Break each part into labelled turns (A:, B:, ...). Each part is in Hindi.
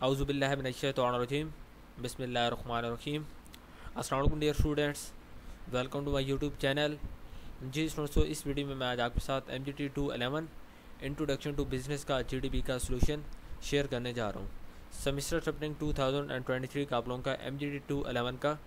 A: औज़ुबिल्लाहि मिनश्शैतानिर्रजीम बिस्मिल्लाहिर्रहमानिर्रहीम। अस्सलाम वालेकुम dear students, welcome to my YouTube channel. जी दोस्तों, इस वीडियो में मैं आज आपके साथ MGT 211 इंट्रोडक्शन टू बिज़नेस का GDP का सलूशन शेयर करने जा रहा हूँ। सेमेस्टर सप्टिंग 2023 का आप लोगों का MGT 211 का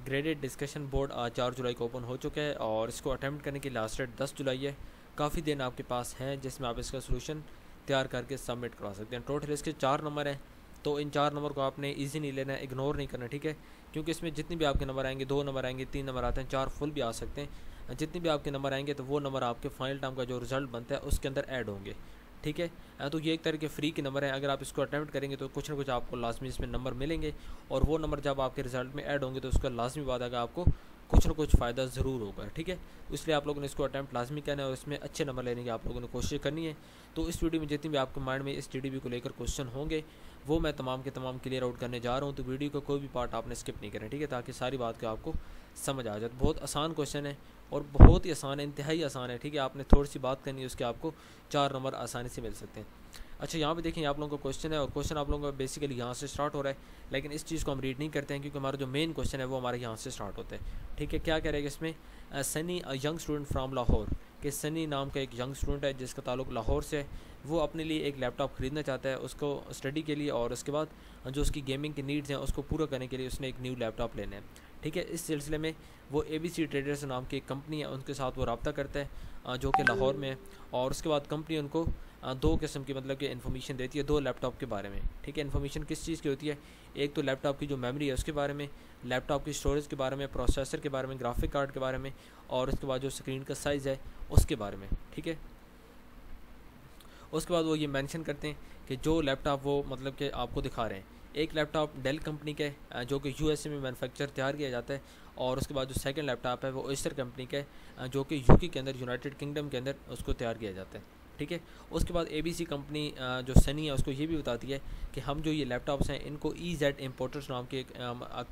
A: ग्रेडेड डिस्कशन बोर्ड आज 4 जुलाई को ओपन हो चुका है और इसको अटैम्प्ट करने की लास्ट डेट 10 जुलाई है। काफ़ी दिन आपके पास हैं जिसमें आप इसका सलूशन तैयार करके सबमिट करवा सकते हैं। टोटल इसके 4 नंबर हैं, तो इन 4 नंबर को आपने इजी नहीं लेना है, इग्नोर नहीं करना, ठीक है। क्योंकि इसमें जितने भी आपके नंबर आएंगे, 2 नंबर आएंगे, 3 नंबर आते हैं, 4 फुल भी आ सकते हैं। जितने भी आपके नंबर आएंगे तो वो नंबर आपके फाइनल टर्म का जो रिज़ल्ट बनता है उसके अंदर ऐड होंगे, ठीक है। तो ये एक तरह के फ्री के नंबर हैं। अगर आप इसको अटैम्प्ट करेंगे तो कुछ ना कुछ आपको लाजमी इसमें नंबर मिलेंगे और वो नंबर जब आपके रिजल्ट में ऐड होंगे तो उसका लाजमी बात है कि आपको कुछ ना कुछ फ़ायदा ज़रूर होगा, ठीक है। इसलिए आप लोगों ने इसको अटैम्प्ट लाजमी करना है और इसमें अच्छे नंबर लेने की आप लोगों ने कोशिश करनी है। तो इस वीडियो में जितनी भी आपके माइंड में इस GDP को लेकर क्वेश्चन होंगे वो मैं तमाम के तमाम क्लियर आउट करने जा रहा हूँ। तो वीडियो का कोई भी पार्ट आपने स्किप नहीं करना, ठीक है, ताकि सारी बात को आपको समझ आ जाए। बहुत आसान क्वेश्चन है और बहुत ही आसान है, इंतहाई आसान है, ठीक है। आपने थोड़ी सी बात करनी है, उसके आपको 4 नंबर आसानी से मिल सकते हैं। अच्छा, यहाँ पे देखें, आप लोगों का क्वेश्चन है और क्वेश्चन आप लोगों का बेसिकली यहाँ से स्टार्ट हो रहा है, लेकिन इस चीज़ को हम रीड नहीं करते हैं क्योंकि हमारा जो मेन क्वेश्चन है वो हमारे यहाँ से स्टार्ट होता है, ठीक है। क्या कह रहे हैं इसमें, Sunny a young student from Lahore, कि सनी नाम का एक यंग स्टूडेंट है जिसका ताल्लुक लाहौर से है। वो अपने लिए एक लैपटॉप ख़रीदना चाहता है उसको स्टडी के लिए, और उसके बाद जो उसकी गेमिंग की नीड्स हैं उसको पूरा करने के लिए उसने एक न्यू लैपटॉप लेना है, ठीक है। इस सिलसिले में वो ABC ट्रेडर्स नाम की एक कंपनी है, उनके साथ वो रब्ता करता है जो कि लाहौर में है। और उसके बाद कंपनी उनको 2 किस्म की मतलब कि इन्फॉर्मेशन देती है 2 लैपटॉप के बारे में, ठीक है। इन्फॉर्मेशन किस चीज़ की होती है, एक तो लैपटॉप की जो मेमोरी है उसके बारे में, लैपटॉप की स्टोरेज के बारे में, प्रोसेसर के बारे में, ग्राफिक कार्ड के बारे में, और उसके बाद जो स्क्रीन का साइज़ है उसके बारे में, ठीक है। उसके बाद वो ये मेंशन करते हैं कि जो लैपटॉप वो मतलब कि आपको दिखा रहे हैं, एक लैपटॉप डेल कंपनी का जो कि USA में मैन्युफैक्चर तैयार किया जाता है, और उसके बाद जो सेकंड लैपटॉप है वो एसर कंपनी का है जो कि UK के अंदर, यूनाइटेड किंगडम के अंदर उसको तैयार किया जाता है, ठीक है। उसके बाद ABC कंपनी जो सनी है उसको ये भी बताती है कि हम जो ये लैपटॉप्स हैं इनको EZ इम्पोर्टर्स नाम की एक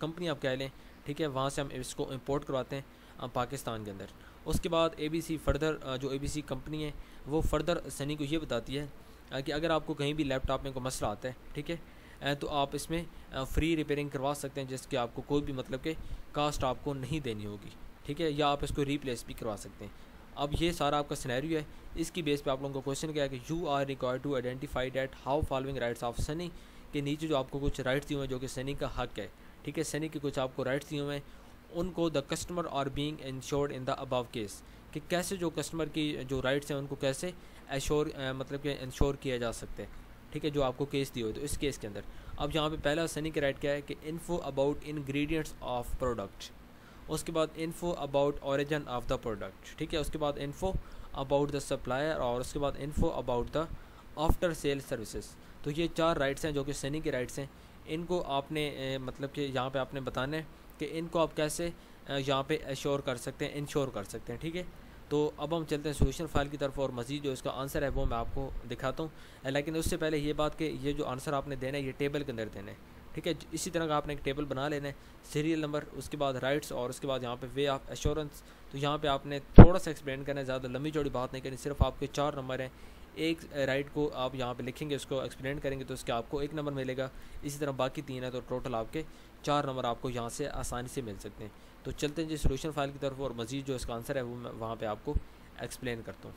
A: कंपनी आप कह लें, ठीक है, वहाँ से हम इसको इम्पोर्ट करवाते हैं पाकिस्तान के अंदर। उसके बाद ABC फर्दर जो ABC कंपनी है वो फर्दर सनी को ये बताती है कि अगर आपको कहीं भी लैपटॉप में कोई मसला आता है, ठीक है, तो आप इसमें फ्री रिपेयरिंग करवा सकते हैं जिसके आपको कोई भी मतलब कि कास्ट आपको नहीं देनी होगी, ठीक है, या आप इसको रिप्लेस भी करवा सकते हैं। अब ये सारा आपका सिनेरियो है, इसकी बेस पे आप लोगों को क्वेश्चन क्या है कि you are required to identify that how following rights of sunny, के नीचे जो आपको कुछ राइट्स दिए हुए हैं जो कि सनी का हक है, ठीक है। सनी के कुछ आपको राइट्स दिए हुए हैं, उनको the customer are being insured in the above case, कि कैसे जो कस्टमर की जो राइट्स हैं उनको कैसे एश्योर मतलब कि इंश्योर किया जा सकता है, ठीक है, जो आपको केस दिए हुए तो इस केस के अंदर। अब यहाँ पे पहला सनी का राइट क्या है कि info about ingredients of product, उसके बाद info about origin of the product, ठीक है, उसके बाद इन्फो अबाउट द सप्लायर, और उसके बाद info about the after sale services. तो ये 4 राइट्स हैं जो कि सनी के राइट्स हैं। इनको आपने मतलब कि यहाँ पे आपने बताना है कि इनको आप कैसे यहाँ पे एश्योर कर सकते हैं, इंश्योर कर सकते हैं, ठीक है। तो अब हम चलते हैं सोल्यूशन फाइल की तरफ और मज़ीद जो इसका आंसर है वो मैं आपको दिखाता हूँ। लेकिन उससे पहले ये बात कि ये जो आंसर आपने देना है ये टेबल के अंदर देना है, ठीक है। इसी तरह का आपने एक टेबल बना लेना है, सीरियल नंबर, उसके बाद राइट्स, और उसके बाद यहाँ पे वे ऑफ एश्योरेंस। तो यहाँ पे आपने थोड़ा सा एक्सप्लेन करना है, ज़्यादा लंबी चौड़ी बात नहीं करनी, सिर्फ आपके 4 नंबर हैं। एक राइट को आप यहाँ पे लिखेंगे, उसको एक्सप्लेन करेंगे तो उसके आपको 1 नंबर मिलेगा। इसी तरह बाकी 3 है तो टोटल आपके 4 नंबर आपको यहाँ से आसानी से मिल सकते हैं। तो चलते हैं जी सोल्यूशन फाइल की तरफ और मज़ीद जो इसका आंसर है वो मैं वहाँ पर आपको एक्सप्लेन करता हूँ।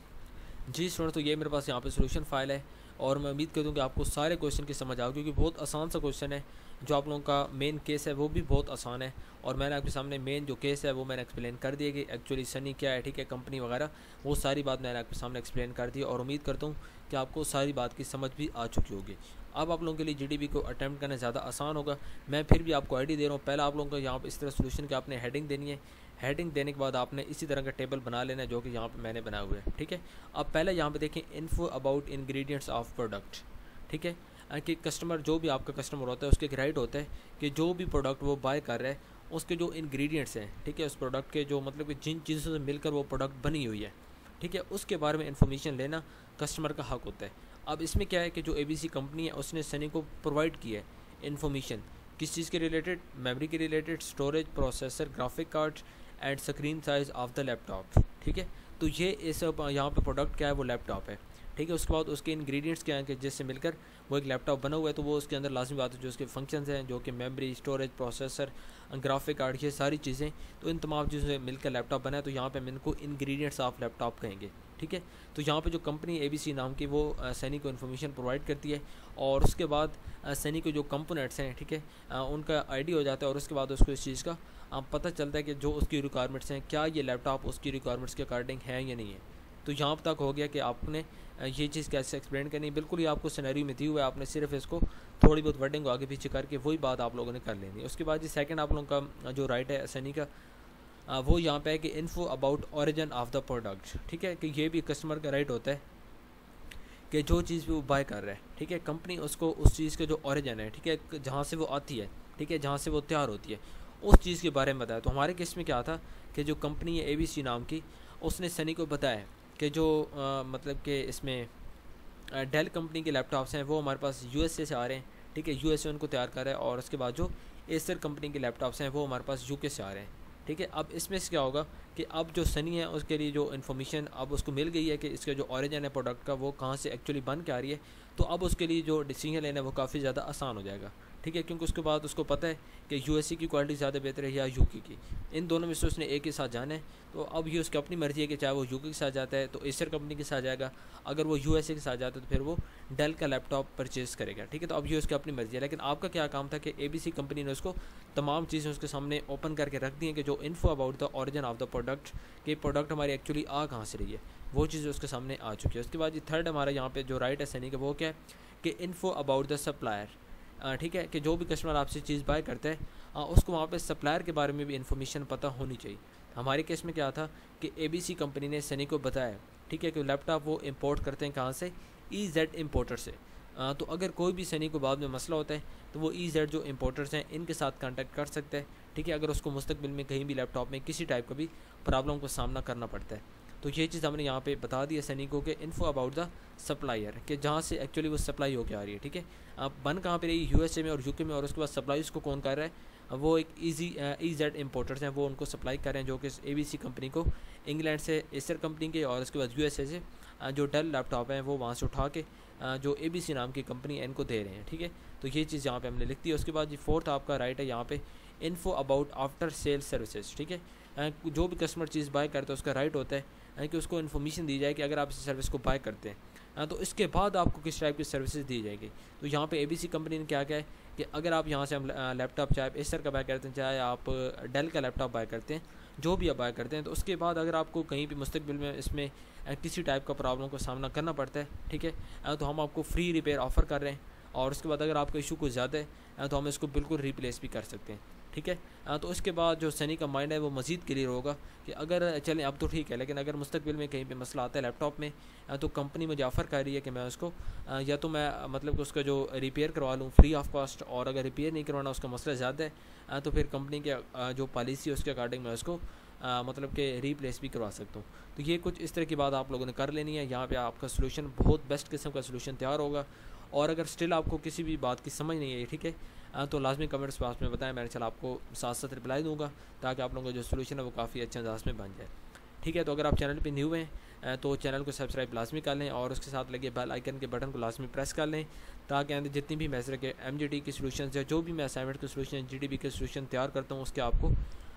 A: जी स्टूडेंट, तो ये मेरे पास यहाँ पे सोल्यूशन फाइल है और मैं उम्मीद करता हूँ कि आपको सारे क्वेश्चन की समझ आओ, क्योंकि बहुत आसान सा क्वेश्चन है। जो आप लोगों का मेन केस है वो भी बहुत आसान है, और मैंने आपके सामने मेन जो केस है वो मैंने एक्सप्लेन कर दिया कि एक्चुअली सनी क्या है, ठीक है, कंपनी वगैरह, वो सारी बात मैंने आपके सामने एक्सप्लेन कर दी और उम्मीद करता हूँ कि आपको सारी बात की समझ भी आ चुकी होगी। अब आप लोगों के लिए GDP को अटैम्प्ट करना ज़्यादा आसान होगा। मैं फिर भी आपको आईडी दे रहा हूँ। पहले आप लोगों को यहाँ पर इस तरह सोल्यूशन की आपने हेडिंग देनी है। हेडिंग देने के बाद आपने इसी तरह का टेबल बना लेना है जो कि यहाँ पे मैंने बनाया हुआ है, ठीक है। अब पहले यहाँ पे देखें info about ingredients of product, ठीक है, कि कस्टमर जो भी आपका कस्टमर होता है उसके एक राइट होता है कि जो भी प्रोडक्ट वो बाय कर रहा है उसके जो इंग्रेडिएंट्स हैं, ठीक है, उस प्रोडक्ट के जो मतलब कि जिन चीज़ों से मिलकर वो प्रोडक्ट बनी हुई है, ठीक है, उसके बारे में इन्फॉर्मेशन लेना कस्टमर का हक होता है। अब इसमें क्या है कि जो ABC कंपनी है उसने सनी को प्रोवाइड की है इन्फॉर्मेशन किस चीज़ के रिलेटेड, मेमोरी के related, storage, processor, graphic card and screen size of the laptop, ठीक है। तो ये इस यहाँ पे प्रोडक्ट क्या है वो लैपटॉप है, ठीक है। उसके बाद उसके इंग्रेडिएंट्स क्या हैं कि जिससे मिलकर वो एक लैपटॉप बना हुआ है, तो वो उसके अंदर लाजमी बात है जो उसके फंक्शंस हैं, जो कि memory, storage, processor, graphic card, ये सारी चीज़ें, तो इन तमाम चीज़ों से मिलकर लैपटॉप बना है। तो यहाँ पे हम इनको इंग्रेडिएंट्स ऑफ लैपटॉप कहेंगे, ठीक है। तो यहाँ पे जो कंपनी ABC नाम की वो सनी को इन्फॉर्मेशन प्रोवाइड करती है, और उसके बाद सनी के जो कंपोनेंट्स हैं, ठीक है, उनका ID हो जाता है, और उसके बाद उसको इस चीज़ का पता चलता है कि जो उसकी रिक्वायरमेंट्स हैं, क्या ये लैपटॉप उसकी रिक्वायरमेंट्स के अकॉर्डिंग है या नहीं है। तो यहाँ तक हो गया कि आपने ये चीज़ कैसे एक्सप्लेन करनी, बिल्कुल ही आपको सिनेरियो में दी हुआ है, आपने सिर्फ इसको थोड़ी बहुत वर्डिंग को आगे पीछे करके वही बात आप लोगों ने कर लेनी है। उसके बाद जी सेकंड आप लोगों का जो राइट है सनी का, वो यहाँ पे है कि info about origin of the product, ठीक है, कि ये भी कस्टमर का राइट होता है कि जो चीज़ भी वो बाय कर रहा है, ठीक है, कंपनी उसको उस चीज़ के जो ओरिजिन है, ठीक है, जहाँ से वो आती है, ठीक है, जहाँ से वो तैयार होती है, उस चीज़ के बारे में बताया। तो हमारे केस में क्या था कि जो कंपनी है ABC नाम की, उसने सनी को बताया कि जो मतलब कि इसमें डेल कंपनी के लैपटॉप्स हैं वो हमारे पास USA से आ रहे हैं, ठीक है, USA उनको तैयार कर रहा है, और उसके बाद जो एसर कंपनी के लैपटॉप्स हैं वो हमारे पास UK से आ रहे हैं, ठीक है। अब इसमें से क्या होगा कि अब जो सनी है उसके लिए जो इन्फॉर्मेशन अब उसको मिल गई है कि इसका जो ओरिजिन है प्रोडक्ट का वो कहाँ से एक्चुअली बन के आ रही है, तो अब उसके लिए जो डिसीजन लेना है वो काफ़ी ज़्यादा आसान हो जाएगा, ठीक है, क्योंकि उसके बाद उसको पता है कि USA की क्वालिटी ज़्यादा बेहतर है या UK की, इन दोनों में से उसने एक के साथ जाना है। तो अब ये उसकी अपनी मर्ज़ी है कि चाहे वो UK के साथ जाता है तो एसर कंपनी के साथ जाएगा, अगर वो USA के साथ जाता है तो फिर वो डेल का लैपटॉप परचेज़ करेगा, ठीक है। तो अब ये उसकी अपनी मर्ज़ी है, लेकिन आपका क्या काम था कि ABC कंपनी ने उसको तमाम चीज़ें उसके सामने ओपन करके रख दी हैं कि जो info about the origin of the product, कि प्रोडक्ट हमारी एक्चुअली आ कहाँ से रही है, वो चीज़ उसके सामने आ चुकी है। उसके बाद ये थर्ड हमारा यहाँ पे जो राइट है सनी का, वो क्या है कि इन्फो अबाउट द सप्लायर, ठीक है, कि जो भी कस्टमर आपसे चीज़ बाय करता है उसको वहाँ पे सप्लायर के बारे में भी इन्फॉर्मेशन पता होनी चाहिए। हमारे केस में क्या था कि ABC कंपनी ने सनी को बताया, ठीक है, कि लैपटॉप वो इंपोर्ट करते हैं कहाँ से, EZ इंपोर्टर से। तो अगर कोई भी सनी को बाद में मसला होता है तो वो EZ जो इंपोर्टर्स हैं इनके साथ कांटेक्ट कर सकता है, ठीक है, अगर उसको मुस्तकबिल में कहीं भी लैपटॉप में किसी टाइप का भी प्रॉब्लम का सामना करना पड़ता है। तो ये चीज़ हमने यहाँ पे बता दी है सनी को कि इन्फो अबाउट द सप्लायर, कि जहाँ से एक्चुअली वो सप्लाई होकर आ रही है, ठीक है, अब बन कहाँ पे रही, USA में और UK में, और उसके बाद सप्लाई उसको कौन कर रहा है, वो एक EZ इंपोर्टर्स हैं, वो उनको सप्लाई कर रहे हैं, जो कि ABC कंपनी को इंग्लैंड से एसर कंपनी के, और उसके बाद USA से जो डेल लैपटॉप हैं वो वहाँ से उठा के जो ABC नाम की कंपनी है इनको दे रहे हैं, ठीक है। तो ये चीज़ यहाँ पे हमने लिख दी है। उसके बाद जी फोर्थ आपका राइट है यहाँ पे info about after sale services, ठीक है, जो भी कस्टमर चीज़ बाय करता है उसका राइट होता है कि उसको इन्फॉर्मेशन दी जाए कि अगर आप इस सर्विस को बाय करते हैं तो इसके बाद आपको किस टाइप की सर्विसेज दी जाएगी। तो यहाँ पे ABC कंपनी ने क्या किया है कि अगर आप यहाँ से हम लैपटॉप चाहे एसर का बाय करते हैं, चाहे आप डेल का लैपटॉप बाय करते हैं, जो भी आप बाय करते हैं, तो उसके बाद अगर आपको कहीं भी मुस्तकबिल में इसमें किसी टाइप का प्रॉब्लम का सामना करना पड़ता है, ठीक है, तो हम आपको फ्री रिपेयर ऑफ़र कर रहे हैं, और उसके बाद अगर आपका इशू कुछ ज़्यादा है तो हम इसको बिल्कुल रिप्लेस भी कर सकते हैं, ठीक है। तो इसके बाद जो सनी का माइंड है वो मज़ीद क्लियर होगा कि अगर चलें अब तो ठीक है, लेकिन अगर मुस्तकबिल में कहीं पे मसला आता है लैपटॉप में तो कंपनी मुझे ऑफ़र कर रही है कि मैं उसको या तो मैं मतलब कि उसका जो रिपेयर करवा लूँ फ्री ऑफ कॉस्ट, और अगर रिपेयर नहीं करवाना उसका मसला ज़्यादा है तो फिर कंपनी के जो पॉलिसी है उसके अकॉर्डिंग मैं उसको मतलब कि रिप्लेस भी करवा सकता हूँ। तो ये कुछ इस तरह की बात आप लोगों ने कर लेनी है। यहाँ पे आपका सोल्यूशन बहुत बेस्ट किस्म का सोल्यूशन तैयार होगा, और अगर स्टिल आपको किसी भी बात की समझ नहीं है, ठीक है, तो लाजमी कमेंट्स बॉक्स में बताएं, मैं चल आपको साथ साथ रिप्लाई दूंगा ताकि आप लोगों का जो सोल्यूशन है वो काफ़ी अच्छे अंदाज में बन जाए, ठीक है। तो अगर आप चैनल पे न्यू हैं तो चैनल को सब्सक्राइब लाजमी कर लें, और उसके साथ लगे बेल आइकन के बटन को लाजमी प्रेस कर लें, ताकि आगे जितनी भी मैं के MGT की सोल्यूशन या जो भी मैं असाइनमेंट के सोल्यूशन GDB के सोल्यूशन तैयार करता हूँ उसके आपको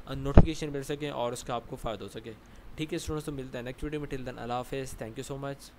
A: नोटिफिकेशन मिल सके और उसका आपको फ़ायदा हो सके, ठीक है स्टूडेंट्स। तो मिलता है नेक्स्ट वीडियो में, टिल देन अल्लाह हाफ़िज़, थैंक यू सो मच।